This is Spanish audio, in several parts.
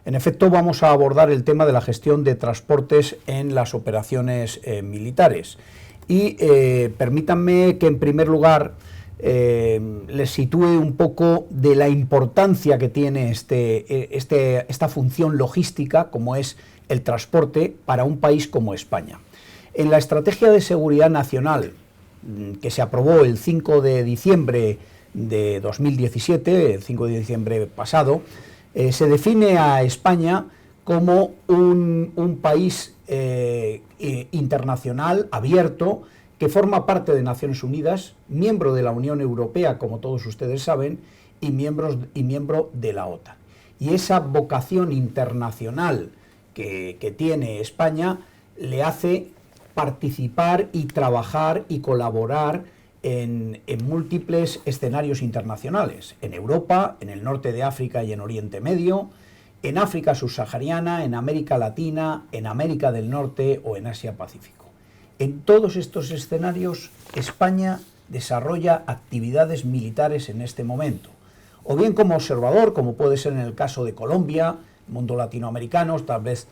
En efecto, vamos a abordar el tema de la gestión de transportes en las operaciones militares. Y permítanme que, en primer lugar, les sitúe un poco de la importancia que tiene esta función logística, como es el transporte, para un país como España. En la Estrategia de Seguridad Nacional, que se aprobó el 5 de diciembre de 2017, el 5 de diciembre pasado, se define a España como un país internacional abierto, que forma parte de Naciones Unidas, miembro de la Unión Europea, como todos ustedes saben, y miembro de la OTAN. Y esa vocación internacional que tiene España le hace participar y trabajar y colaborar en múltiples escenarios internacionales, en Europa, en el norte de África y en Oriente Medio, en África subsahariana, en América Latina, en América del Norte o en Asia Pacífico. En todos estos escenarios, España desarrolla actividades militares en este momento, o bien como observador, como puede ser en el caso de Colombia, mundo latinoamericano, tal vez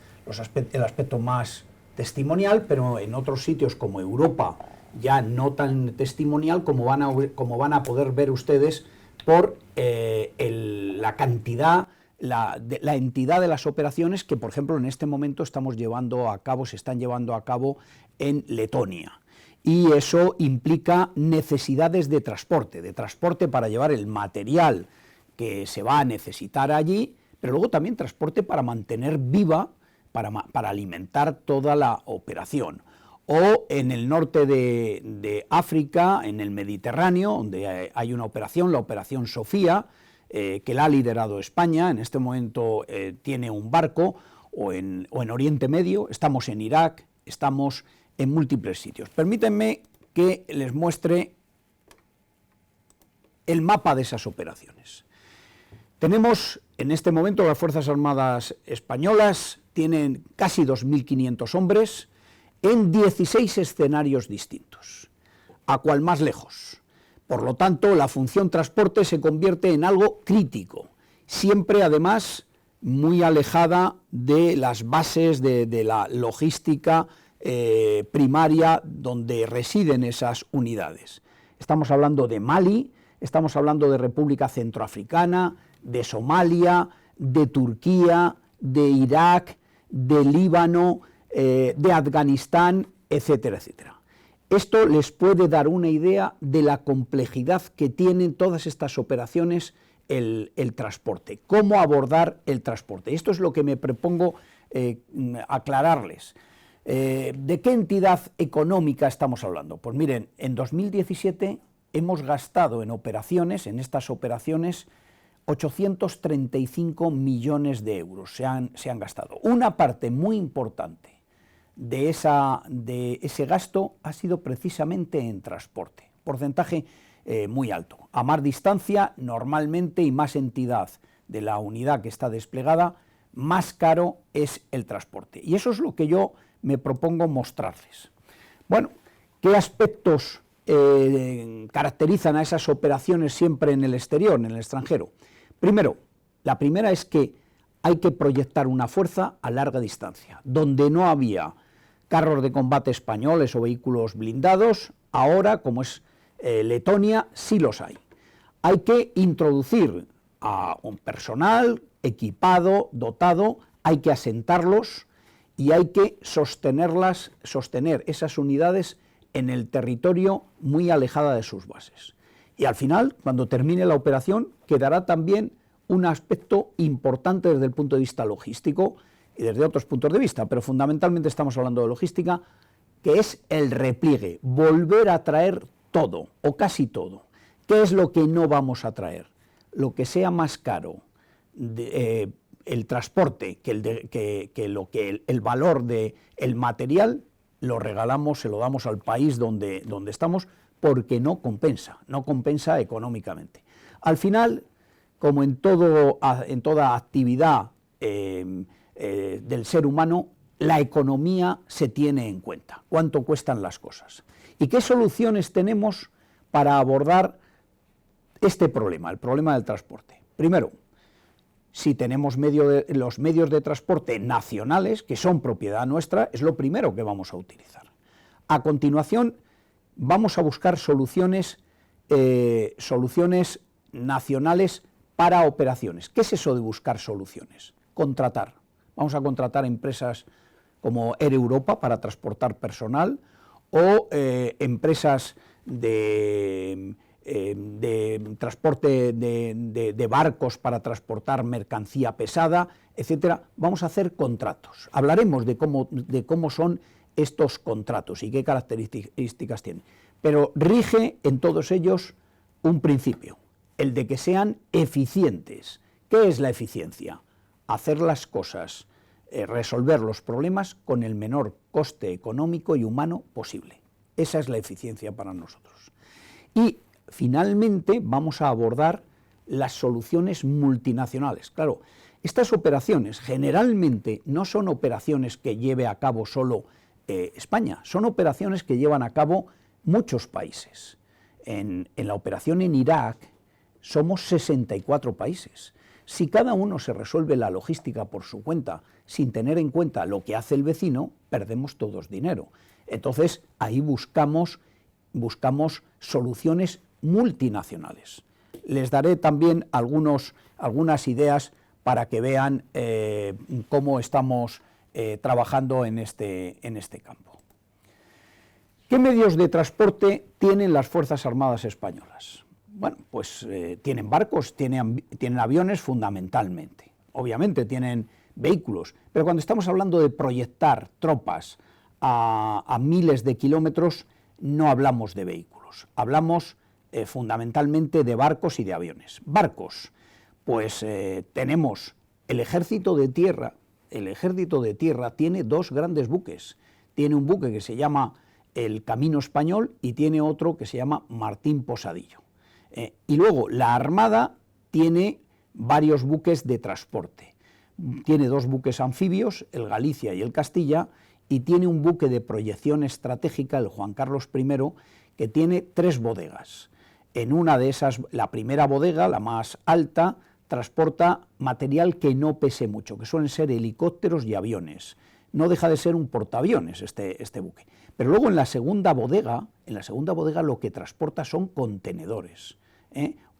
el aspecto más testimonial, pero en otros sitios como Europa, ya no tan testimonial, como van a poder ver ustedes por la cantidad, la entidad de las operaciones que, por ejemplo, en este momento se están llevando a cabo en Letonia. Y eso implica necesidades de transporte para llevar el material que se va a necesitar allí, pero luego también transporte para mantener viva, para alimentar toda la operación. O en el norte de África, en el Mediterráneo, donde hay una operación, la Operación Sofía, que la ha liderado España. En este momento tiene un barco, o en Oriente Medio, estamos en Irak, estamos en múltiples sitios. Permítanme que les muestre el mapa de esas operaciones. Tenemos en este momento las Fuerzas Armadas Españolas, tienen casi 2.500 hombres en 16 escenarios distintos, a cual más lejos. Por lo tanto, la función transporte se convierte en algo crítico, siempre además muy alejada de las bases de la logística primaria donde residen esas unidades. Estamos hablando de Mali, estamos hablando de República Centroafricana, de Somalia, de Turquía, de Irak, de Líbano, de Afganistán, etcétera, etcétera. Esto les puede dar una idea de la complejidad que tienen todas estas operaciones el transporte, cómo abordar el transporte. Esto es lo que me propongo aclararles. ¿De qué entidad económica estamos hablando? Pues miren, en 2017 hemos gastado en estas operaciones, 835 millones de euros se han gastado. Una parte muy importante de ese gasto ha sido precisamente en transporte, porcentaje muy alto. A más distancia, normalmente, y más entidad de la unidad que está desplegada, más caro es el transporte. Y eso es lo que yo me propongo mostrarles. Bueno, ¿qué aspectos caracterizan a esas operaciones siempre en el exterior, en el extranjero? Primero, la primera es que hay que proyectar una fuerza a larga distancia. Donde no había carros de combate españoles o vehículos blindados, ahora, como es Letonia, sí los hay. Hay que introducir a un personal equipado, dotado, hay que asentarlos y hay que sostener esas unidades en el territorio muy alejada de sus bases. Y al final, cuando termine la operación, quedará también un aspecto importante desde el punto de vista logístico y desde otros puntos de vista, pero fundamentalmente estamos hablando de logística, que es el repliegue, volver a traer todo o casi todo. ¿Qué es lo que no vamos a traer? Lo que sea más caro, el transporte, el valor del material, lo regalamos, se lo damos al país donde estamos, porque no compensa económicamente. Al final, como en toda actividad del ser humano, la economía se tiene en cuenta, cuánto cuestan las cosas. ¿Y qué soluciones tenemos para abordar este problema, el problema del transporte? Primero, si tenemos los medios de transporte nacionales, que son propiedad nuestra, es lo primero que vamos a utilizar. A continuación, vamos a buscar soluciones nacionales para operaciones. ¿Qué es eso de buscar soluciones? Contratar. Vamos a contratar empresas como Air Europa para transportar personal o empresas de transporte de barcos para transportar mercancía pesada, etcétera. Vamos a hacer contratos. Hablaremos de cómo son estos contratos y qué características tienen. Pero rige en todos ellos un principio, el de que sean eficientes. ¿Qué es la eficiencia? Hacer las cosas, resolver los problemas con el menor coste económico y humano posible. Esa es la eficiencia para nosotros. Y finalmente vamos a abordar las soluciones multinacionales. Claro, estas operaciones generalmente no son operaciones que lleve a cabo solo España, son operaciones que llevan a cabo muchos países. En la operación en Irak somos 64 países. Si cada uno se resuelve la logística por su cuenta, sin tener en cuenta lo que hace el vecino, perdemos todos dinero. Entonces, ahí buscamos soluciones multinacionales. Les daré también algunas ideas para que vean cómo estamos trabajando en este campo. ¿Qué medios de transporte tienen las Fuerzas Armadas Españolas? Bueno, pues tienen barcos, tienen aviones fundamentalmente. Obviamente tienen vehículos, pero cuando estamos hablando de proyectar tropas a miles de kilómetros, no hablamos de vehículos, hablamos fundamentalmente de barcos y de aviones. Barcos, pues tenemos el ejército de tierra. El ejército de tierra tiene dos grandes buques. Tiene un buque que se llama el Camino Español y tiene otro que se llama Martín Posadillo. Y luego la Armada tiene varios buques de transporte. Tiene dos buques anfibios, el Galicia y el Castilla, y tiene un buque de proyección estratégica, el Juan Carlos I, que tiene 3 bodegas. En una de esas, la primera bodega, la más alta, transporta material que no pese mucho, que suelen ser helicópteros y aviones. No deja de ser un portaaviones este buque. Pero luego en la segunda bodega lo que transporta son contenedores,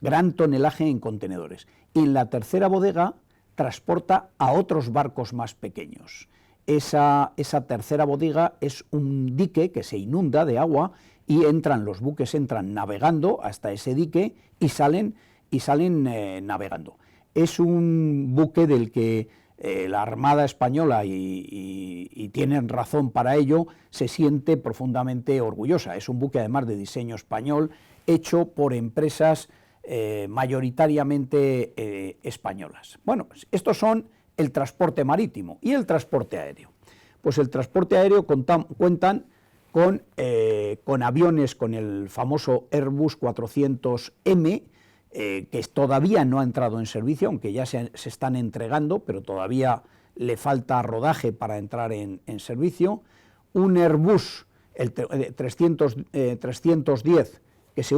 gran tonelaje en contenedores. Y en la tercera bodega transporta a otros barcos más pequeños. Esa tercera bodega es un dique que se inunda de agua y los buques entran navegando hasta ese dique y salen navegando. Es un buque del que la Armada Española, y tienen razón para ello, se siente profundamente orgullosa. Es un buque además de diseño español, hecho por empresas mayoritariamente españolas. Bueno, estos son el transporte marítimo y el transporte aéreo. Pues el transporte aéreo cuentan con aviones, con el famoso Airbus 400M, que todavía no ha entrado en servicio, aunque ya se están entregando, pero todavía le falta rodaje para entrar en servicio. Un Airbus, el 310, que se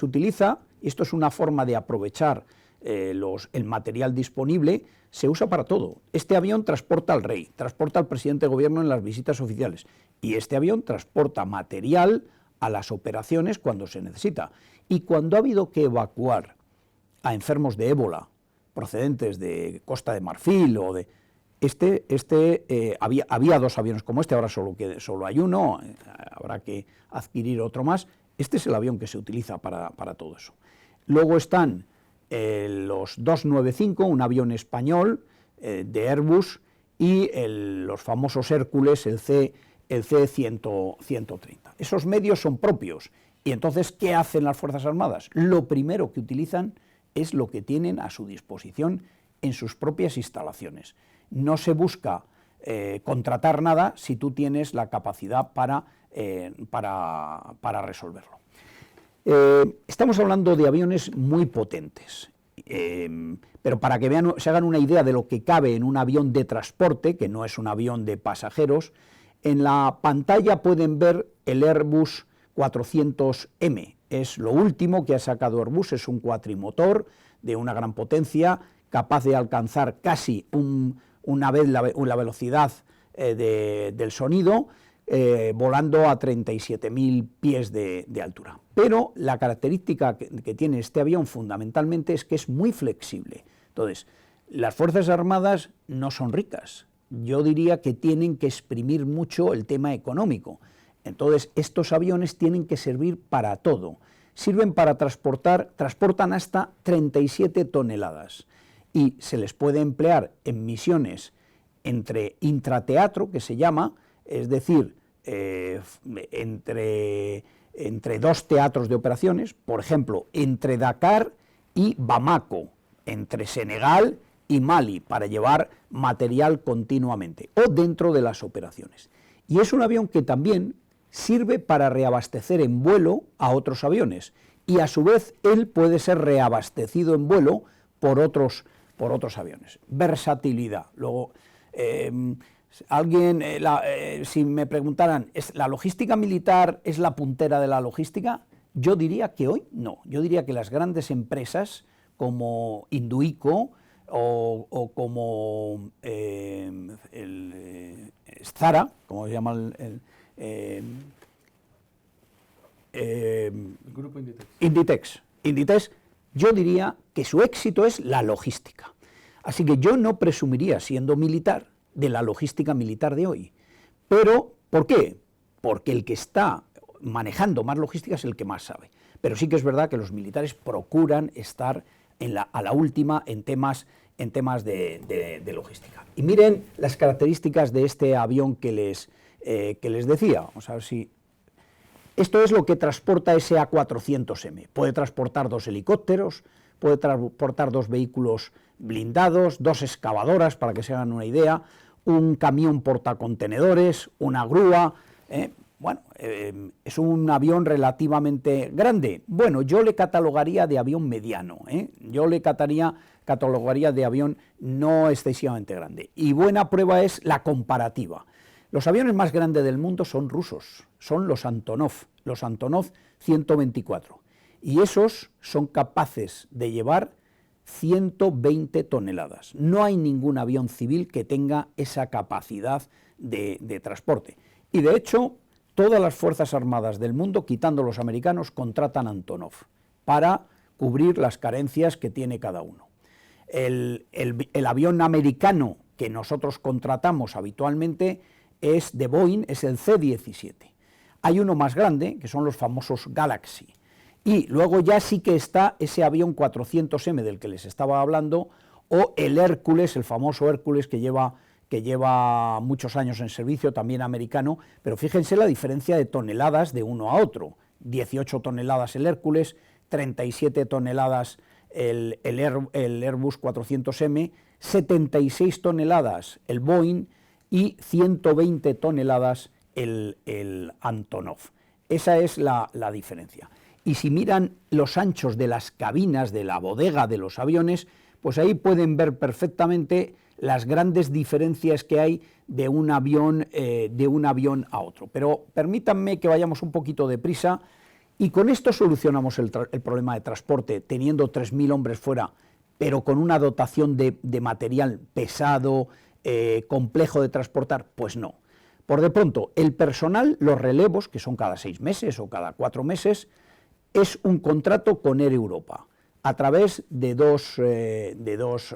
utiliza, y esto es una forma de aprovechar el material disponible, se usa para todo. Este avión transporta al rey, transporta al presidente de gobierno en las visitas oficiales, y este avión transporta material a las operaciones cuando se necesita. Y cuando ha habido que evacuar a enfermos de ébola procedentes de Costa de Marfil o de... había 2 aviones como este, ahora solo hay uno, habrá que adquirir otro más. Este es el avión que se utiliza para todo eso. Luego están los 295, un avión español de Airbus, y los famosos Hércules, el C-130. Esos medios son propios. Y entonces, ¿qué hacen las Fuerzas Armadas? Lo primero que utilizan es lo que tienen a su disposición en sus propias instalaciones. No se busca contratar nada si tú tienes la capacidad para resolverlo. Estamos hablando de aviones muy potentes, pero para que se hagan una idea de lo que cabe en un avión de transporte, que no es un avión de pasajeros, en la pantalla pueden ver el Airbus 400M. es lo último que ha sacado Airbus, es un cuatrimotor de una gran potencia, capaz de alcanzar casi una vez la velocidad del sonido, volando a 37.000 pies de altura. Pero la característica que tiene este avión fundamentalmente es que es muy flexible. Entonces, las Fuerzas Armadas no son ricas. Yo diría que tienen que exprimir mucho el tema económico. Entonces, estos aviones tienen que servir para todo. Sirven para transportan hasta 37 toneladas y se les puede emplear en misiones entre intrateatro, que se llama, es decir, entre dos teatros de operaciones, por ejemplo, entre Dakar y Bamako, entre Senegal y Mali, para llevar material continuamente, o dentro de las operaciones. Y es un avión que también sirve para reabastecer en vuelo a otros aviones, y a su vez él puede ser reabastecido en vuelo por otros aviones. Versatilidad. Luego, si me preguntaran, ¿la logística militar es la puntera de la logística? Yo diría que hoy no. Yo diría que las grandes empresas como Induico o como Zara, como se llama Grupo Inditex. Inditex, yo diría que su éxito es la logística. Así que yo no presumiría, siendo militar, de la logística militar de hoy. Pero, ¿por qué? Porque el que está manejando más logística es el que más sabe. Pero sí que es verdad que los militares procuran estar a la última en temas de logística. Y miren las características de este avión que les decía. Vamos a ver si... Esto es lo que transporta ese A400M. Puede transportar 2 helicópteros, puede transportar 2 vehículos blindados, 2 excavadoras, para que se hagan una idea, un camión portacontenedores, una grúa. Es un avión relativamente grande. Bueno, yo le catalogaría de avión mediano, yo le catalogaría de avión no excesivamente grande. Y buena prueba es la comparativa. Los aviones más grandes del mundo son rusos, son los Antonov 124, y esos son capaces de llevar 120 toneladas. No hay ningún avión civil que tenga esa capacidad de transporte. Y de hecho, todas las Fuerzas Armadas del mundo, quitando los americanos, contratan Antonov para cubrir las carencias que tiene cada uno. El avión americano que nosotros contratamos habitualmente es de Boeing, es el C-17. Hay uno más grande, que son los famosos Galaxy. Y luego ya sí que está ese avión 400M del que les estaba hablando, o el Hércules, el famoso Hércules que lleva muchos años en servicio, también americano, pero fíjense la diferencia de toneladas de uno a otro. 18 toneladas el Hércules, 37 toneladas el Airbus 400M, 76 toneladas el Boeing y 120 toneladas el Antonov. Esa es la diferencia. Y si miran los anchos de las cabinas de la bodega de los aviones, pues ahí pueden ver perfectamente las grandes diferencias que hay de un avión a otro. Pero permítanme que vayamos un poquito deprisa, y con esto solucionamos el problema de transporte, teniendo 3.000 hombres fuera, pero con una dotación de material pesado, complejo de transportar. Pues no. Por de pronto, el personal, los relevos, que son cada 6 meses o cada 4 meses, es un contrato con Air Europa, a través de dos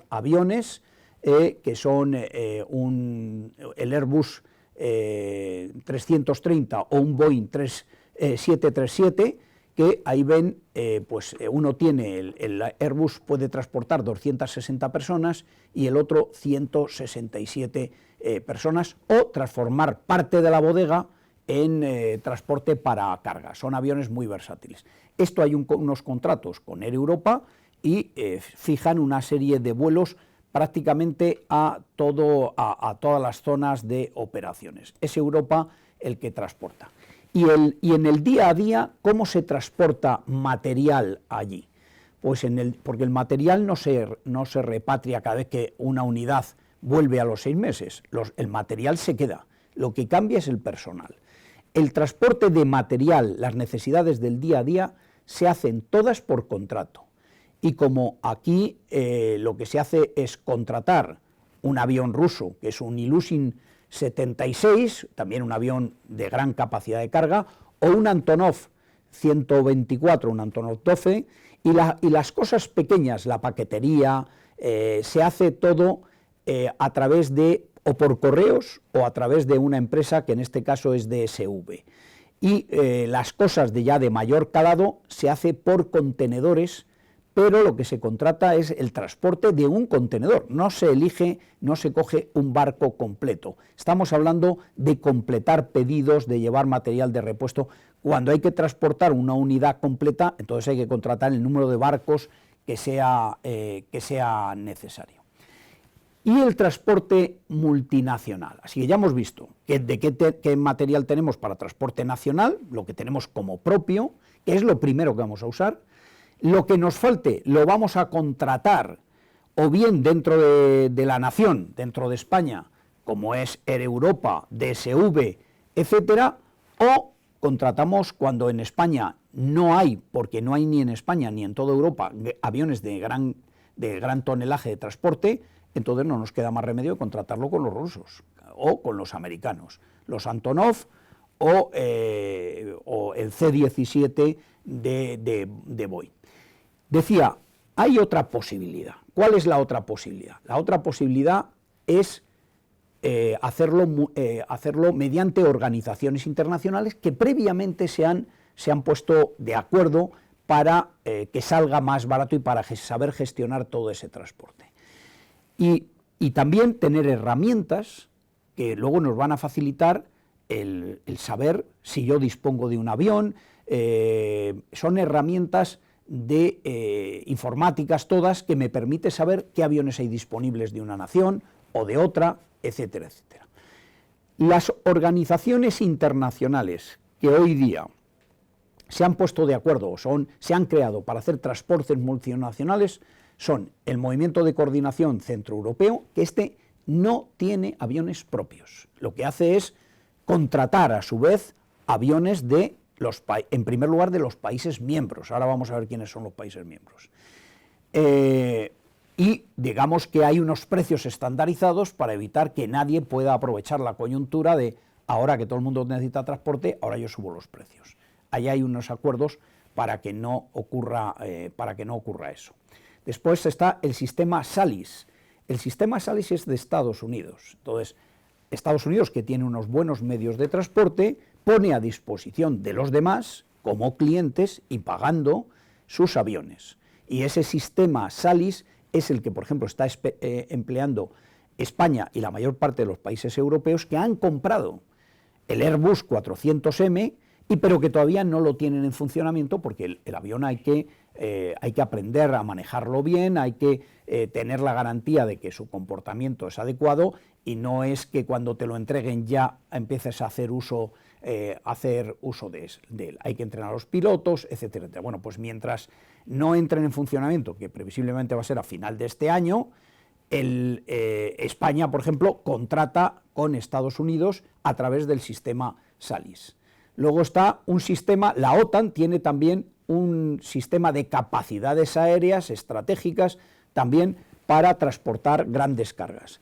aviones, que son el Airbus 330 o un Boeing 737, que ahí ven, uno tiene, el Airbus puede transportar 260 personas y el otro 167 personas, o transformar parte de la bodega en transporte para carga. Son aviones muy versátiles. Esto hay unos contratos con Air Europa y fijan una serie de vuelos prácticamente a todas las zonas de operaciones. Es Europa el que transporta. Y en el día a día, ¿cómo se transporta material allí? Pues porque el material no se repatria cada vez que una unidad vuelve a los 6 meses. El material se queda. Lo que cambia es el personal. El transporte de material, las necesidades del día a día, se hacen todas por contrato. Y como aquí lo que se hace es contratar un avión ruso, que es un Ilyushin 76, también un avión de gran capacidad de carga, o un Antonov 124, un Antonov 12, y las cosas pequeñas, la paquetería, se hace todo a través de, o por correos, o a través de una empresa que en este caso es DSV. Y las cosas de mayor calado se hace por contenedores, pero lo que se contrata es el transporte de un contenedor, no se elige, no se coge un barco completo. Estamos hablando de completar pedidos, de llevar material de repuesto. Cuando hay que transportar una unidad completa, entonces hay que contratar el número de barcos que sea necesario. Y el transporte multinacional, así que ya hemos visto qué material tenemos para transporte nacional, lo que tenemos como propio, que es lo primero que vamos a usar. Lo que nos falte lo vamos a contratar o bien dentro de la nación, dentro de España, como es Air Europa, DSV, etcétera, o contratamos cuando en España no hay, porque no hay ni en España ni en toda Europa aviones de gran tonelaje de transporte, entonces no nos queda más remedio que contratarlo con los rusos o con los americanos, los Antonov o el C-17 de Boeing. Decía, hay otra posibilidad. ¿Cuál es la otra posibilidad? La otra posibilidad es hacerlo mediante organizaciones internacionales que previamente se han puesto de acuerdo para que salga más barato y para saber gestionar todo ese transporte. Y también tener herramientas que luego nos van a facilitar el saber si yo dispongo de un avión. Son herramientas informáticas todas que me permite saber qué aviones hay disponibles de una nación o de otra, etcétera, etcétera. Las organizaciones internacionales que hoy día se han puesto de acuerdo o se han creado para hacer transportes multinacionales son el Movimiento de Coordinación Centroeuropeo, que no tiene aviones propios. Lo que hace es contratar a su vez aviones en primer lugar de los países miembros. Ahora vamos a ver quiénes son los países miembros. Y digamos que hay unos precios estandarizados para evitar que nadie pueda aprovechar la coyuntura de ahora que todo el mundo necesita transporte, ahora yo subo los precios. Ahí hay unos acuerdos para que no ocurra eso. Después está el sistema SALIS. El sistema SALIS es de Estados Unidos. Entonces, Estados Unidos, que tiene unos buenos medios de transporte, pone a disposición de los demás, como clientes, y pagando sus aviones. Y ese sistema SALIS es el que, por ejemplo, está empleando España y la mayor parte de los países europeos que han comprado el Airbus 400M, pero que todavía no lo tienen en funcionamiento porque el avión hay que aprender a manejarlo bien, hay que tener la garantía de que su comportamiento es adecuado y no es que cuando te lo entreguen ya empieces a hacer uso de él. Hay que entrenar a los pilotos, etcétera, etcétera. Bueno, pues mientras no entren en funcionamiento, que previsiblemente va a ser a final de este año, España, por ejemplo, contrata con Estados Unidos a través del sistema SALIS. Luego está un sistema, la OTAN tiene también un sistema de capacidades aéreas estratégicas también para transportar grandes cargas.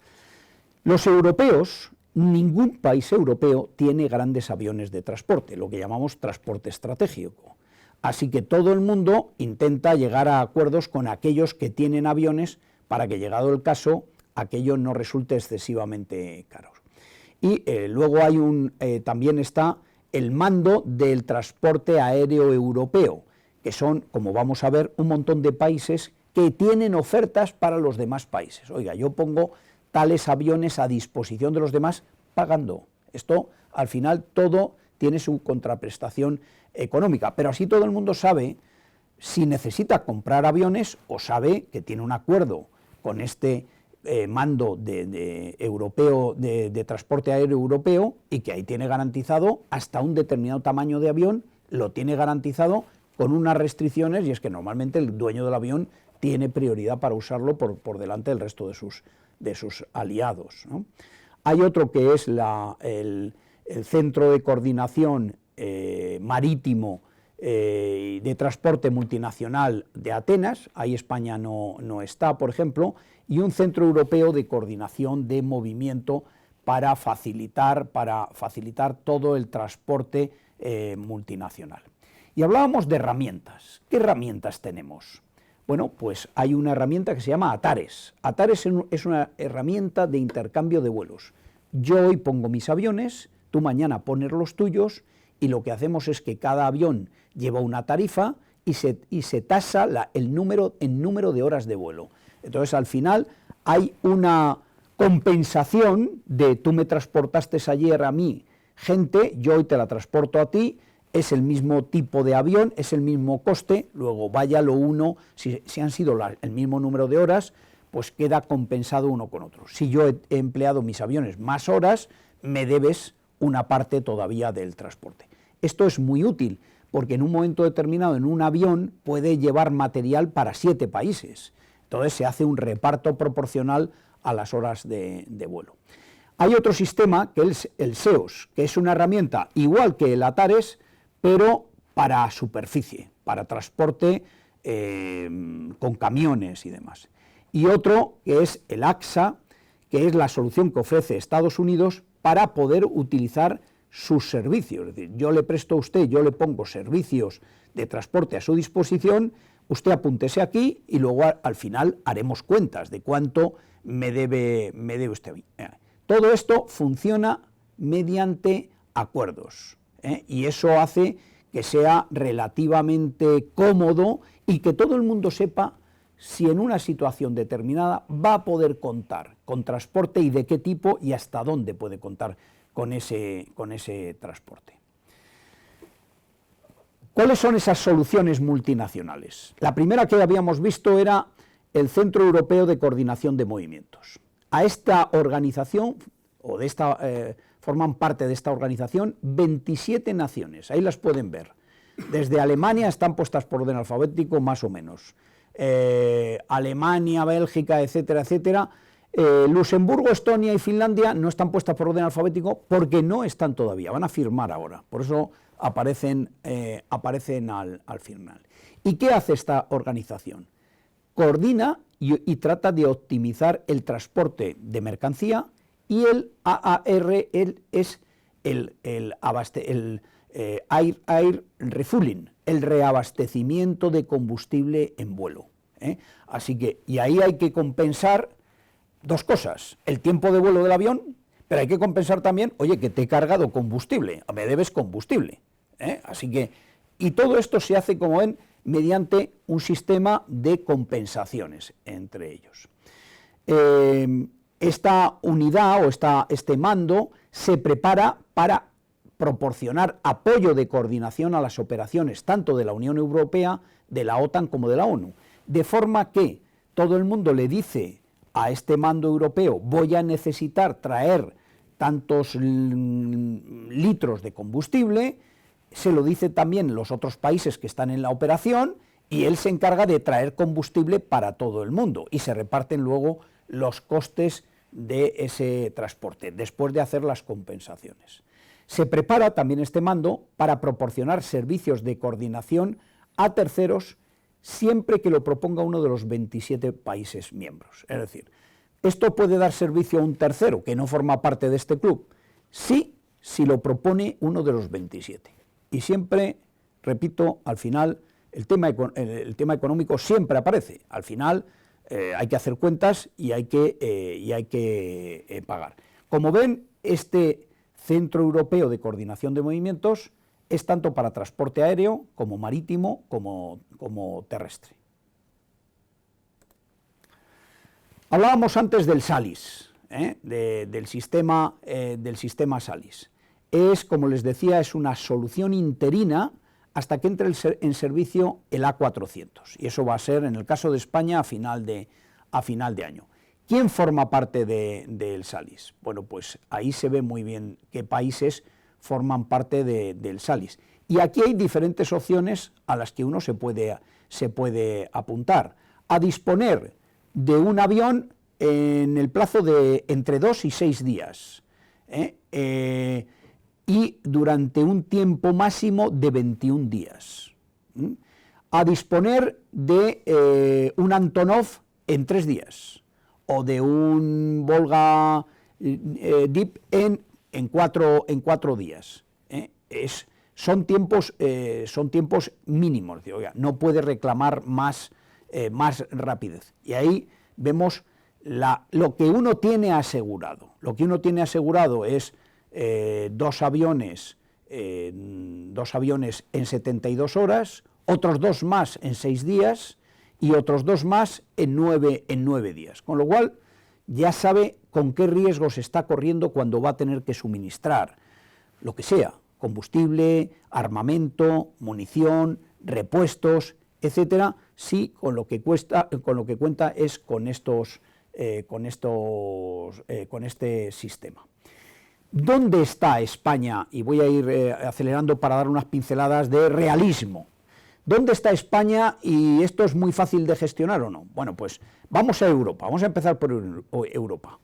Los europeos, ningún país europeo tiene grandes aviones de transporte, lo que llamamos transporte estratégico. Así que todo el mundo intenta llegar a acuerdos con aquellos que tienen aviones para que, llegado el caso, aquello no resulte excesivamente caro. Y luego también está el mando del transporte aéreo europeo, que son, como vamos a ver, un montón de países que tienen ofertas para los demás países. Oiga, yo pongo tales aviones a disposición de los demás pagando. Esto, al final, todo tiene su contraprestación económica, pero así todo el mundo sabe si necesita comprar aviones o sabe que tiene un acuerdo con este mando europeo de transporte aéreo europeo y que ahí tiene garantizado hasta un determinado tamaño de avión, lo tiene garantizado con unas restricciones, y es que normalmente el dueño del avión tiene prioridad para usarlo por delante del resto de sus aliados, ¿no? Hay otro que es el Centro de Coordinación Marítimo de transporte multinacional de Atenas, ahí España no está, por ejemplo, y un centro europeo de coordinación de movimiento para facilitar todo el transporte multinacional. Y hablábamos de herramientas. ¿Qué herramientas tenemos? Bueno, pues hay una herramienta que se llama ATARES. ATARES es una herramienta de intercambio de vuelos. Yo hoy pongo mis aviones, tú mañana pones los tuyos, y lo que hacemos es que cada avión lleva una tarifa y se tasa el número de horas de vuelo. Entonces, al final, hay una compensación de tú me transportaste ayer a mí gente, yo hoy te la transporto a ti, es el mismo tipo de avión, es el mismo coste, luego vaya lo uno, si han sido el mismo número de horas, pues queda compensado uno con otro. Si yo he empleado mis aviones más horas, me debes una parte todavía del transporte. Esto es muy útil, porque en un momento determinado en un avión puede llevar material para 7 países, entonces se hace un reparto proporcional a las horas de vuelo. Hay otro sistema que es el SEOS, que es una herramienta igual que el ATARES, pero para superficie, para transporte con camiones y demás. Y otro que es el AXA, que es la solución que ofrece Estados Unidos para poder utilizar sus servicios. Es decir, yo le presto a usted, yo le pongo servicios de transporte a su disposición, usted apúntese aquí y luego al final haremos cuentas de cuánto me debe usted. Todo esto funciona mediante acuerdos, y eso hace que sea relativamente cómodo y que todo el mundo sepa si en una situación determinada va a poder contar con transporte y de qué tipo y hasta dónde puede contar con ese transporte. ¿Cuáles son esas soluciones multinacionales? La primera que habíamos visto era el Centro Europeo de Coordinación de Movimientos. A esta organización, forman parte de esta organización 27 naciones, ahí las pueden ver. Desde Alemania están puestas por orden alfabético más o menos. Alemania, Bélgica, etcétera, etcétera. Luxemburgo, Estonia y Finlandia no están puestas por orden alfabético porque no están todavía, van a firmar ahora, por eso aparecen al final. ¿Y qué hace esta organización? Coordina y trata de optimizar el transporte de mercancía, y el AAR es el Air Refueling, el reabastecimiento de combustible en vuelo. Así que, y ahí hay que compensar dos cosas: el tiempo de vuelo del avión, pero hay que compensar también, oye, que te he cargado combustible, me debes combustible. Así que, y todo esto se hace, como ven, mediante un sistema de compensaciones entre ellos. Esta unidad o este mando se prepara para proporcionar apoyo de coordinación a las operaciones tanto de la Unión Europea, de la OTAN como de la ONU, de forma que todo el mundo le dice a este mando europeo: voy a necesitar traer tantos litros de combustible, se lo dice también los otros países que están en la operación, y él se encarga de traer combustible para todo el mundo, y se reparten luego los costes de ese transporte, después de hacer las compensaciones. Se prepara también este mando para proporcionar servicios de coordinación a terceros siempre que lo proponga uno de los 27 países miembros. Es decir, ¿esto puede dar servicio a un tercero que no forma parte de este club? Sí, si lo propone uno de los 27. Y siempre, repito, al final el tema económico siempre aparece. Al final hay que hacer cuentas y hay que pagar. Como ven, este Centro Europeo de Coordinación de Movimientos es tanto para transporte aéreo como marítimo como terrestre. Hablábamos antes del SALIS, del sistema SALIS. Es, como les decía, es una solución interina hasta que entre en servicio el A400, y eso va a ser, en el caso de España, a final de año. ¿Quién forma parte del SALIS? Bueno, pues ahí se ve muy bien qué países forman parte del SALIS. Y aquí hay diferentes opciones a las que uno se puede apuntar: a disponer de un avión en el plazo de entre 2 y 6 días, y durante un tiempo máximo de 21 días. a disponer de un Antonov en 3 días, o de un Volga Deep en 4 días. Son tiempos mínimos, no puede reclamar más rapidez. Y ahí vemos lo que uno tiene asegurado. Lo que uno tiene asegurado es 2 aviones en 72 horas, otros 2 más en 6 días y otros 2 más en 9 días. Con lo cual ya sabe con qué riesgos está corriendo cuando va a tener que suministrar lo que sea, combustible, armamento, munición, repuestos, etcétera, si con lo que cuenta es con este sistema. ¿Dónde está España? Y voy a ir acelerando para dar unas pinceladas de realismo. ¿Dónde está España y esto es muy fácil de gestionar o no? Bueno, pues vamos a Europa, vamos a empezar por Europa.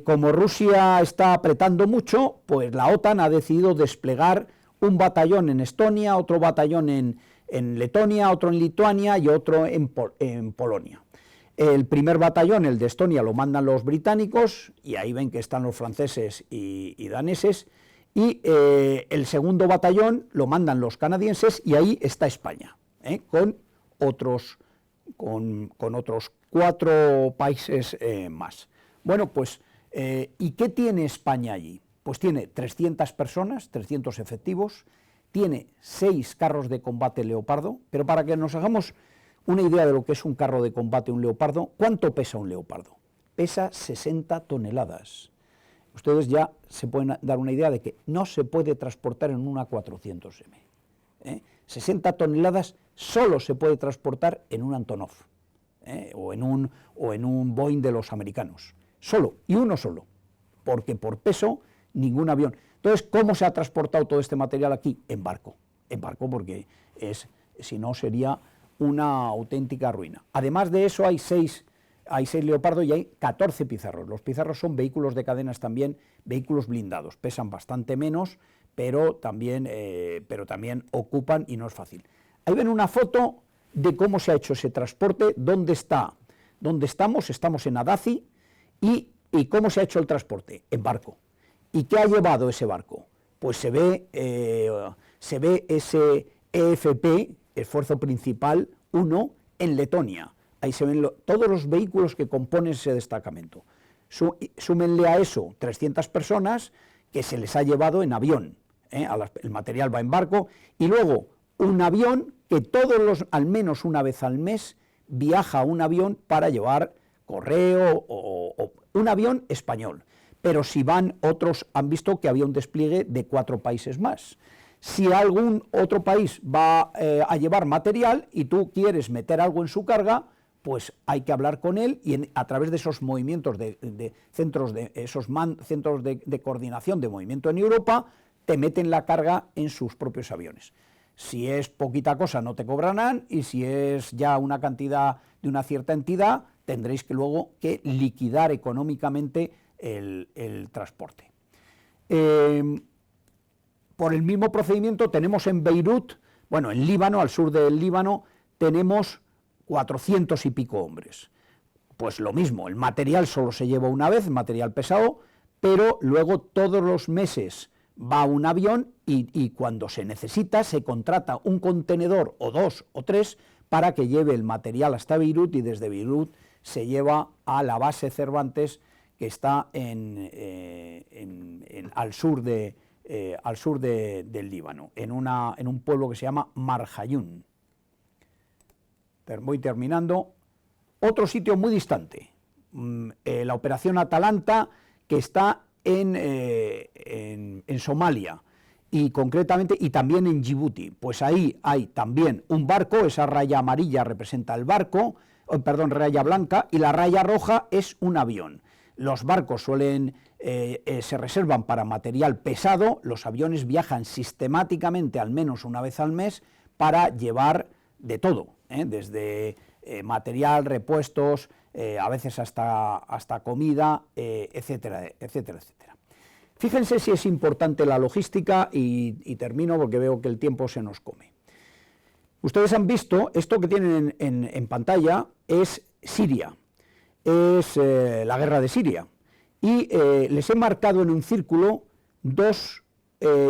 Como Rusia está apretando mucho, pues la OTAN ha decidido desplegar un batallón en Estonia, otro batallón en Letonia, otro en Lituania y otro en Polonia. El primer batallón, el de Estonia, lo mandan los británicos, y ahí ven que están los franceses y daneses, y el segundo batallón lo mandan los canadienses, y ahí está España, con otros 4 países más. Bueno, pues, ¿y qué tiene España allí? Pues tiene 300 personas, 300 efectivos, tiene 6 carros de combate Leopardo, pero para que nos hagamos una idea de lo que es un carro de combate, un Leopardo, ¿cuánto pesa un Leopardo? Pesa 60 toneladas. Ustedes ya se pueden dar una idea de que no se puede transportar en una 400M. 60 toneladas solo se puede transportar en un Antonov, o en un Boeing de los americanos. Solo, y uno solo, porque por peso ningún avión. Entonces, ¿cómo se ha transportado todo este material aquí? En barco, porque si no sería una auténtica ruina. Además de eso hay 6 Leopardo y hay 14 Pizarros. Los Pizarros son vehículos de cadenas también, vehículos blindados, pesan bastante menos, pero también ocupan y no es fácil. Ahí ven una foto de cómo se ha hecho ese transporte, dónde estamos en Adazi, y cómo se ha hecho el transporte, en barco. ¿Y qué ha llevado ese barco? Pues se ve ese EFP, Esfuerzo Principal 1, en Letonia. Ahí se ven todos los vehículos que componen ese destacamento. Súmenle a eso 300 personas que se les ha llevado en avión, el material va en barco, y luego un avión que al menos una vez al mes, viaja un avión para llevar correo o un avión español. Pero si van otros, han visto que había un despliegue de 4 países más. Si algún otro país va a llevar material y tú quieres meter algo en su carga, pues hay que hablar con él y a través de esos movimientos centros de coordinación de movimiento en Europa, te meten la carga en sus propios aviones. Si es poquita cosa no te cobrarán, y si es ya una cantidad de una cierta entidad, tendréis que luego liquidar económicamente el transporte. Por el mismo procedimiento tenemos en Beirut, en Líbano, al sur del Líbano, tenemos 400 y pico hombres. Pues lo mismo, el material solo se lleva una vez, material pesado, pero luego todos los meses va un avión y cuando se necesita se contrata un contenedor o 2 o 3 para que lleve el material hasta Beirut, y desde Beirut se lleva a la base Cervantes, que está al sur del Líbano, en un pueblo que se llama Marjayún. Voy terminando. Otro sitio muy distante, la operación Atalanta, que está en Somalia, y concretamente, y también en Djibouti. Pues ahí hay también un barco, esa raya amarilla representa el barco, raya blanca, y la raya roja es un avión. Los barcos se reservan para material pesado, los aviones viajan sistemáticamente al menos una vez al mes para llevar de todo, desde material, repuestos, a veces hasta comida, etcétera, etcétera, etcétera. Fíjense si es importante la logística, y termino porque veo que el tiempo se nos come. Ustedes han visto, esto que tienen en pantalla es Siria, es la guerra de Siria, y les he marcado en un círculo dos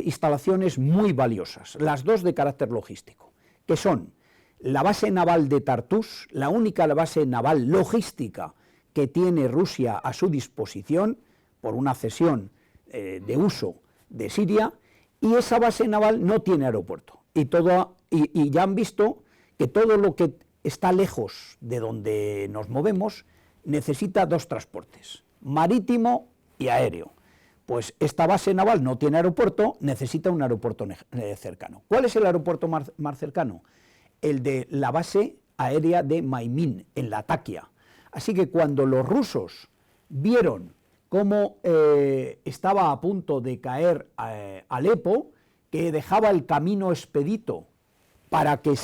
instalaciones muy valiosas, las dos de carácter logístico, que son la base naval de Tartus, la única base naval logística que tiene Rusia a su disposición por una cesión de uso de Siria, y esa base naval no tiene aeropuerto. Y ya han visto que todo lo que está lejos de donde nos movemos necesita dos transportes, marítimo y aéreo. Pues esta base naval no tiene aeropuerto, necesita un aeropuerto cercano. ¿Cuál es el aeropuerto más cercano? El de la base aérea de Maimín, en Latakia. Así que cuando los rusos vieron cómo estaba a punto de caer Alepo, que dejaba el camino expedito para que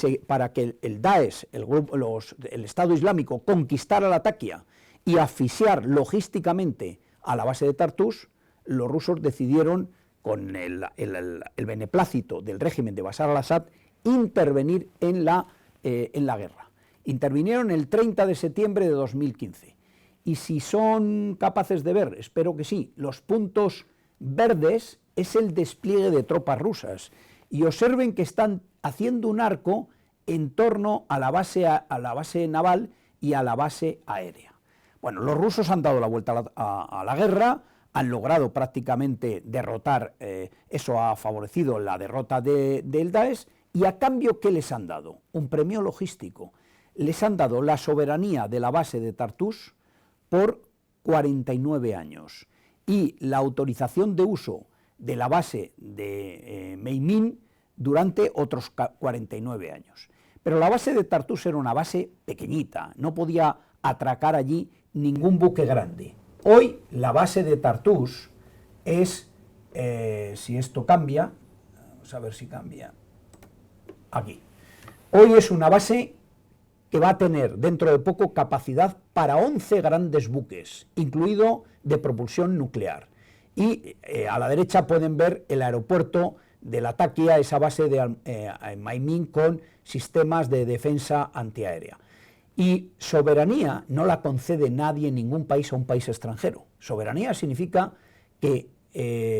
el Daesh, el Estado Islámico, conquistara Latakia y asfixiar logísticamente a la base de Tartus, los rusos decidieron, con el beneplácito del régimen de Bashar al-Assad, intervenir en la guerra. Intervinieron el 30 de septiembre de 2015. Y si son capaces de ver, espero que sí, los puntos verdes es el despliegue de tropas rusas. Y observen que están haciendo un arco en torno a la base naval y a la base aérea. Bueno, los rusos han dado la vuelta a la guerra, han logrado prácticamente derrotar, eso ha favorecido la derrota del Daesh, y a cambio, ¿qué les han dado? Un premio logístico. Les han dado la soberanía de la base de Tartus por 49 años y la autorización de uso de la base de Meimín durante otros 49 años. Pero la base de Tartus era una base pequeñita, no podía atracar allí ningún buque grande. Hoy la base de Tartus es, si esto cambia, vamos a ver si cambia, aquí. Hoy es una base que va a tener dentro de poco capacidad para 11 grandes buques, incluido de propulsión nuclear. Y a la derecha pueden ver el aeropuerto de Latakia, esa base de Maimín con sistemas de defensa antiaérea. Y soberanía no la concede nadie en ningún país a un país extranjero. Soberanía significa que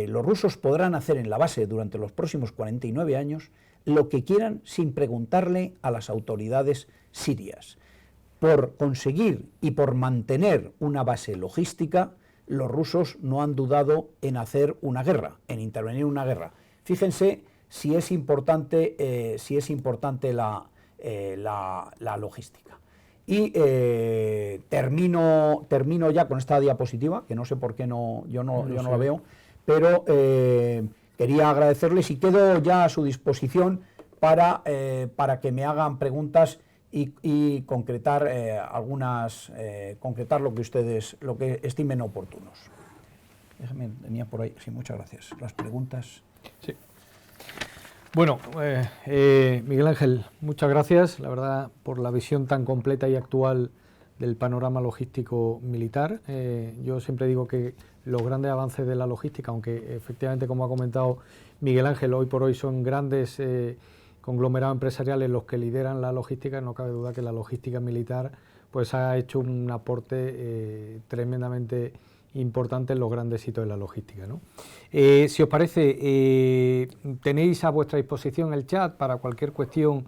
los rusos podrán hacer en la base durante los próximos 49 años lo que quieran sin preguntarle a las autoridades sirias. Por conseguir y por mantener una base logística, los rusos no han dudado en hacer una guerra, en intervenir en una guerra. Fíjense si es importante, la logística. Y termino ya con esta diapositiva, que no sé por qué yo no la veo, pero quería agradecerles y quedo ya a su disposición para que me hagan preguntas y concretar concretar lo que estimen oportunos. Déjame, tenía por ahí, sí, muchas gracias. Las preguntas. Sí. Bueno, Miguel Ángel, muchas gracias, la verdad, por la visión tan completa y actual del panorama logístico militar. Yo siempre digo que los grandes avances de la logística, aunque efectivamente, como ha comentado Miguel Ángel, hoy por hoy son grandes conglomerados empresariales los que lideran la logística, no cabe duda que la logística militar pues ha hecho un aporte tremendamente importante en los grandes hitos de la logística, ¿no? Si os parece, tenéis a vuestra disposición el chat para cualquier cuestión,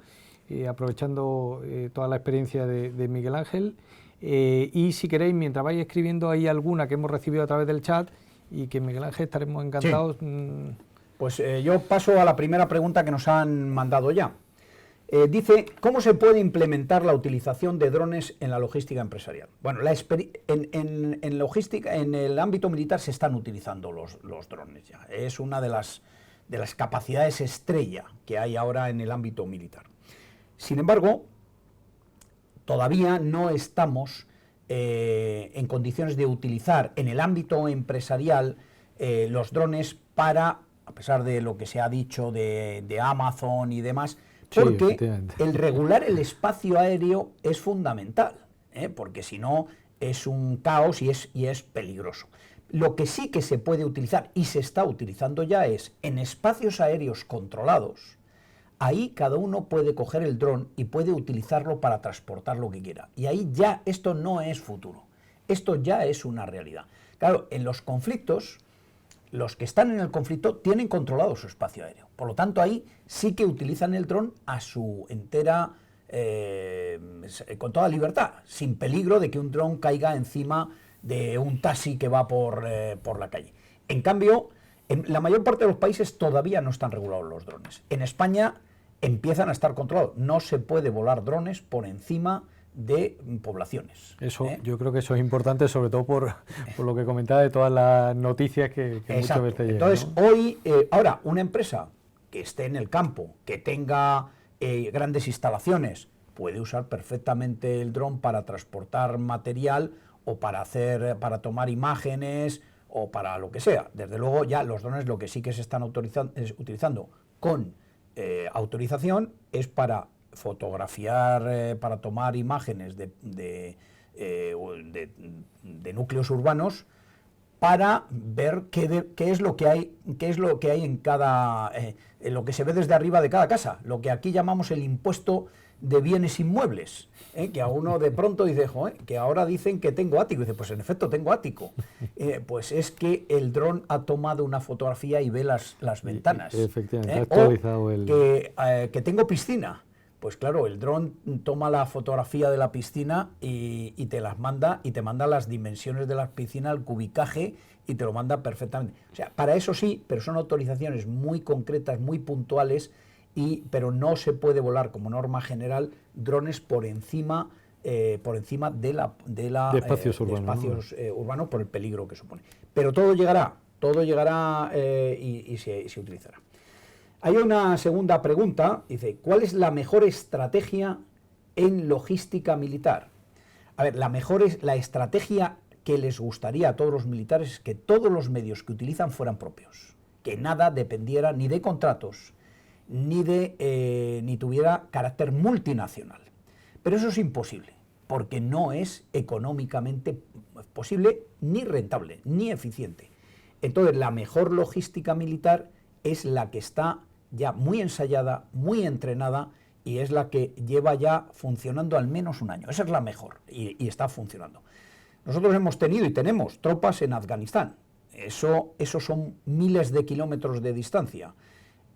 aprovechando toda la experiencia de Miguel Ángel, y si queréis, mientras vais escribiendo ahí alguna que hemos recibido a través del chat y que Miguel Ángel estaremos encantados. Sí. Pues yo paso a la primera pregunta que nos han mandado ya. Dice, ¿cómo se puede implementar la utilización de drones en la logística empresarial? Bueno, en logística, en el ámbito militar se están utilizando los drones ya. Es una de las capacidades estrella que hay ahora en el ámbito militar. Sin embargo, todavía no estamos en condiciones de utilizar en el ámbito empresarial los drones para, a pesar de lo que se ha dicho de Amazon y demás, porque sí, el regular el espacio aéreo es fundamental, porque si no es un caos y es peligroso. Lo que sí que se puede utilizar y se está utilizando ya es en espacios aéreos controlados, ahí cada uno puede coger el dron y puede utilizarlo para transportar lo que quiera. Y ahí ya esto no es futuro, esto ya es una realidad. Claro, en los conflictos, los que están en el conflicto tienen controlado su espacio aéreo. Por lo tanto, ahí sí que utilizan el dron a su entera, con toda libertad, sin peligro de que un dron caiga encima de un taxi que va por la calle. En cambio, en la mayor parte de los países todavía no están regulados los drones. En España empiezan a estar controlados. No se puede volar drones por encima de poblaciones. Eso, yo creo que eso es importante, sobre todo por lo que comentaba de todas las noticias que muchas veces llegan. Entonces, ¿no? Hoy, ahora, una empresa que esté en el campo, que tenga grandes instalaciones, puede usar perfectamente el dron para transportar material o para tomar imágenes o para lo que sea. Desde luego, ya los drones lo que sí que se están utilizando con autorización es para fotografiar, para tomar imágenes de núcleos urbanos, para ver qué es lo que hay en cada, en lo que se ve desde arriba de cada casa, lo que aquí llamamos el impuesto de bienes inmuebles, que a uno de pronto dice, que ahora dicen que tengo ático, y dice, pues en efecto tengo ático, pues es que el dron ha tomado una fotografía y ve las ventanas. Efectivamente, ha actualizado que tengo piscina. Pues claro, el dron toma la fotografía de la piscina y te las manda, y te manda las dimensiones de la piscina, el cubicaje, y te lo manda perfectamente. O sea, para eso sí, pero son autorizaciones muy concretas, muy puntuales, pero no se puede volar como norma general drones por encima de espacios urbanos, urbanos por el peligro que supone. Pero todo llegará y se utilizará. Hay una segunda pregunta, dice, ¿cuál es la mejor estrategia en logística militar? A ver, la estrategia que les gustaría a todos los militares es que todos los medios que utilizan fueran propios, que nada dependiera ni de contratos, ni tuviera carácter multinacional. Pero eso es imposible, porque no es económicamente posible, ni rentable, ni eficiente. Entonces, la mejor logística militar es la que está ya muy ensayada, muy entrenada, y es la que lleva ya funcionando al menos un año. Esa es la mejor, y está funcionando. Nosotros hemos tenido y tenemos tropas en Afganistán. Eso son miles de kilómetros de distancia.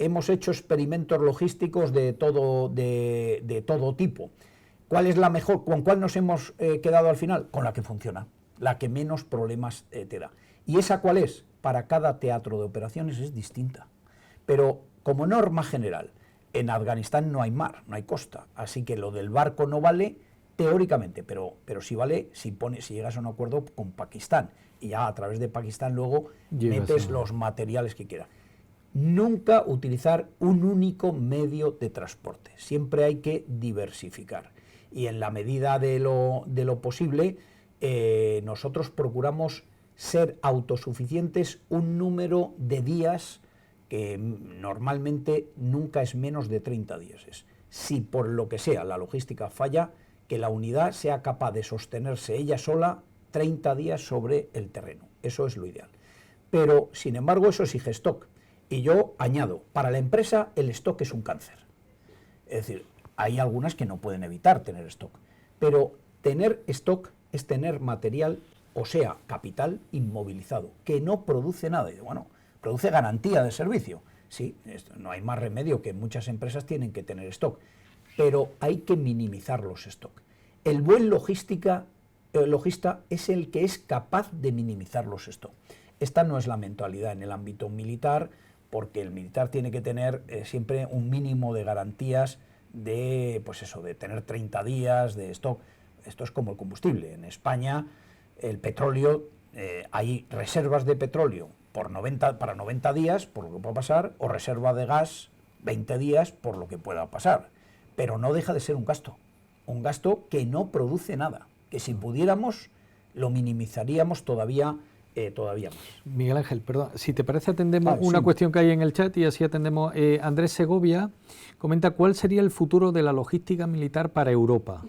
Hemos hecho experimentos logísticos de todo tipo. ¿Cuál es la mejor? ¿Con cuál nos hemos quedado al final? Con la que funciona, la que menos problemas te da. ¿Y esa cuál es? Para cada teatro de operaciones es distinta. Pero como norma general, en Afganistán no hay mar, no hay costa, así que lo del barco no vale teóricamente, pero sí vale si llegas a un acuerdo con Pakistán, y ya a través de Pakistán luego metes los materiales que quieras. Nunca utilizar un único medio de transporte, siempre hay que diversificar, y en la medida de lo posible nosotros procuramos ser autosuficientes un número de días que normalmente nunca es menos de 30 días. Si por lo que sea la logística falla, que la unidad sea capaz de sostenerse ella sola 30 días sobre el terreno. Eso es lo ideal. Pero, sin embargo, eso exige stock. Y yo añado, para la empresa el stock es un cáncer. Es decir, hay algunas que no pueden evitar tener stock. Pero tener stock es tener material, o sea, capital inmovilizado, que no produce nada. Y bueno, produce garantía de servicio. Sí, no hay más remedio, que muchas empresas tienen que tener stock, pero hay que minimizar los stock. El buen logista es el que es capaz de minimizar los stock. Esta no es la mentalidad en el ámbito militar, porque el militar tiene que tener siempre un mínimo de garantías de tener 30 días de stock. Esto es como el combustible. En España, el petróleo, hay reservas de petróleo para 90 días, por lo que pueda pasar, o reserva de gas 20 días, por lo que pueda pasar. Pero no deja de ser un gasto que no produce nada, que si pudiéramos lo minimizaríamos todavía más. Miguel Ángel, perdón, si te parece atendemos una cuestión que hay en el chat y así atendemos. Andrés Segovia comenta, ¿cuál sería el futuro de la logística militar para Europa?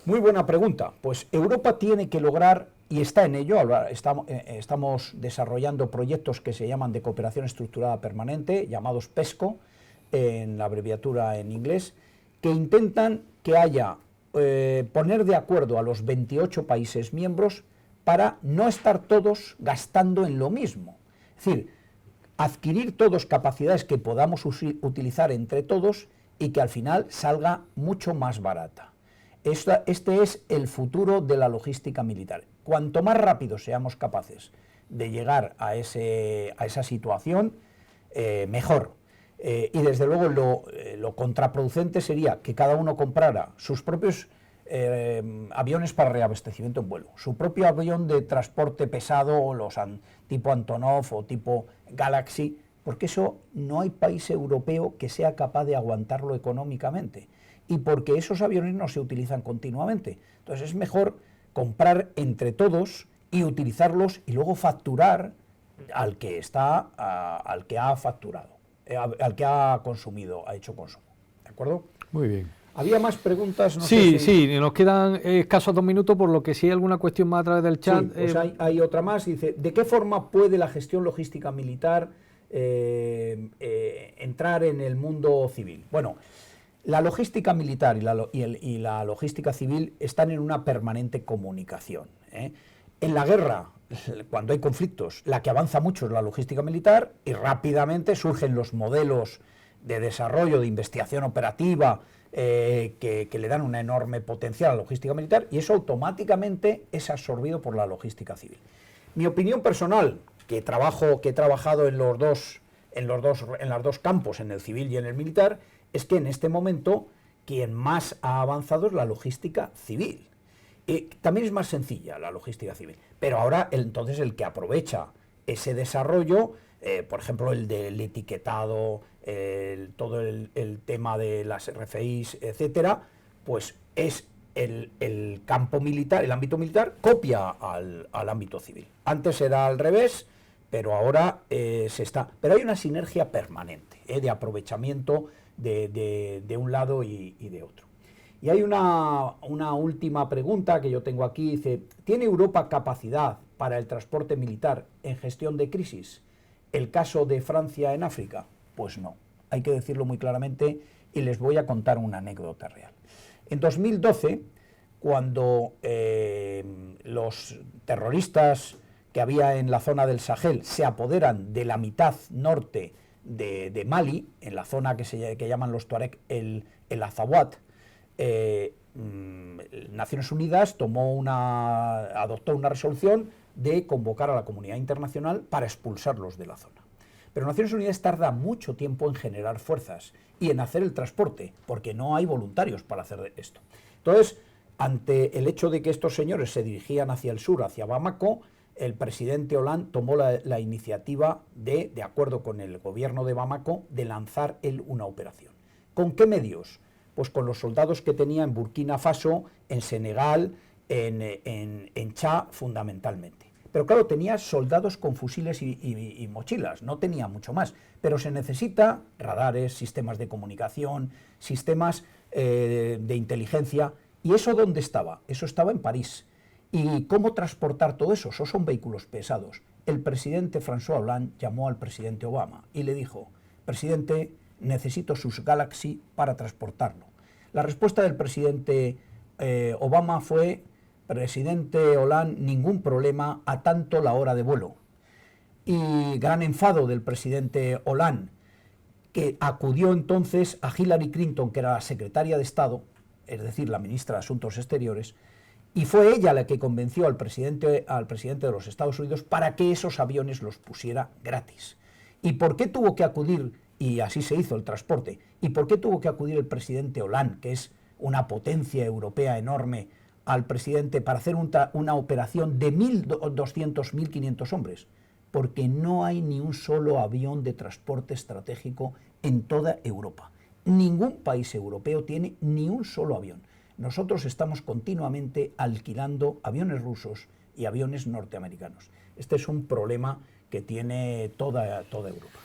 Muy buena pregunta. Pues Europa tiene que lograr, y está en ello, estamos desarrollando proyectos que se llaman de cooperación estructurada permanente, llamados PESCO, en la abreviatura en inglés, que intentan que haya, poner de acuerdo a los 28 países miembros para no estar todos gastando en lo mismo. Es decir, adquirir todos capacidades que podamos utilizar entre todos y que al final salga mucho más barata. Este es el futuro de la logística militar. Cuanto más rápido seamos capaces de llegar a esa situación, mejor. Y desde luego lo contraproducente sería que cada uno comprara sus propios aviones para reabastecimiento en vuelo, su propio avión de transporte pesado, tipo Antonov o tipo Galaxy, porque eso no hay país europeo que sea capaz de aguantarlo económicamente, y porque esos aviones no se utilizan continuamente. Entonces es mejor comprar entre todos y utilizarlos y luego facturar al que ha facturado, al que ha consumido, ha hecho consumo. ¿De acuerdo? Muy bien. ¿Había más preguntas? No sí, sé si... sí, nos quedan escasos 2 minutos, por lo que si hay alguna cuestión más a través del chat. Sí, pues hay otra más. Dice, ¿de qué forma puede la gestión logística militar entrar en el mundo civil? Bueno, la logística militar y la logística civil están en una permanente comunicación. En la guerra, cuando hay conflictos, la que avanza mucho es la logística militar y rápidamente surgen los modelos de desarrollo, de investigación operativa, que le dan una enorme potencial a la logística militar, y eso automáticamente es absorbido por la logística civil. Mi opinión personal, que he trabajado en las dos campos, en el civil y en el militar, es que en este momento quien más ha avanzado es la logística civil. También es más sencilla la logística civil, pero ahora entonces el que aprovecha ese desarrollo, por ejemplo el del etiquetado, todo el tema de las RFIs, etcétera, pues es el campo militar, el ámbito militar copia al ámbito civil. Antes era al revés, pero ahora pero hay una sinergia permanente, de aprovechamiento de un lado y de otro. Y hay una última pregunta que yo tengo aquí, dice, ¿tiene Europa capacidad para el transporte militar en gestión de crisis? ¿El caso de Francia en África? Pues no, hay que decirlo muy claramente, y les voy a contar una anécdota real. En 2012, cuando los terroristas que había en la zona del Sahel se apoderan de la mitad norte de Mali, en la zona que llaman los Tuareg el Azawad, Naciones Unidas adoptó una resolución de convocar a la comunidad internacional para expulsarlos de la zona. Pero Naciones Unidas tarda mucho tiempo en generar fuerzas y en hacer el transporte, porque no hay voluntarios para hacer esto. Entonces, ante el hecho de que estos señores se dirigían hacia el sur, hacia Bamako, el presidente Hollande tomó la iniciativa de acuerdo con el gobierno de Bamako, de lanzar él una operación. ¿Con qué medios? Pues con los soldados que tenía en Burkina Faso, en Senegal, en Chad fundamentalmente. Pero claro, tenía soldados con fusiles y mochilas, no tenía mucho más. Pero se necesita radares, sistemas de comunicación, sistemas de inteligencia. ¿Y eso dónde estaba? Eso estaba en París. ¿Y cómo transportar todo eso? Esos son vehículos pesados. El presidente François Hollande llamó al presidente Obama y le dijo, presidente, necesito sus Galaxy para transportarlo. La respuesta del presidente Obama fue, presidente Hollande, ningún problema, a tanto la hora de vuelo. Y gran enfado del presidente Hollande, que acudió entonces a Hillary Clinton, que era la secretaria de Estado, es decir, la ministra de Asuntos Exteriores, y fue ella la que convenció al presidente de los Estados Unidos para que esos aviones los pusiera gratis. ¿Y por qué tuvo que acudir? Y así se hizo el transporte. ¿Y por qué tuvo que acudir el presidente Hollande, que es una potencia europea enorme, al presidente para hacer una operación de 1.200, 1.500 hombres? Porque no hay ni un solo avión de transporte estratégico en toda Europa. Ningún país europeo tiene ni un solo avión. Nosotros estamos continuamente alquilando aviones rusos y aviones norteamericanos. Este es un problema que tiene toda Europa.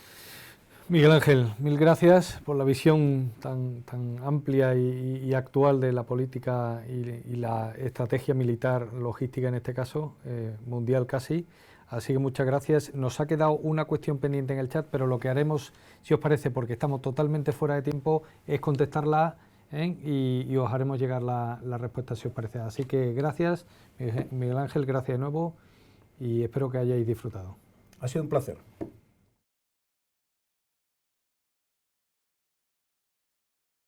Miguel Ángel, mil gracias por la visión tan amplia y actual de la política y la estrategia militar, logística en este caso, mundial casi, Así que muchas gracias. Nos ha quedado una cuestión pendiente en el chat, pero lo que haremos, si os parece, porque estamos totalmente fuera de tiempo, es contestarla, y os haremos llegar la respuesta, si os parece. Así que gracias, Miguel Ángel, gracias de nuevo y espero que hayáis disfrutado. Ha sido un placer.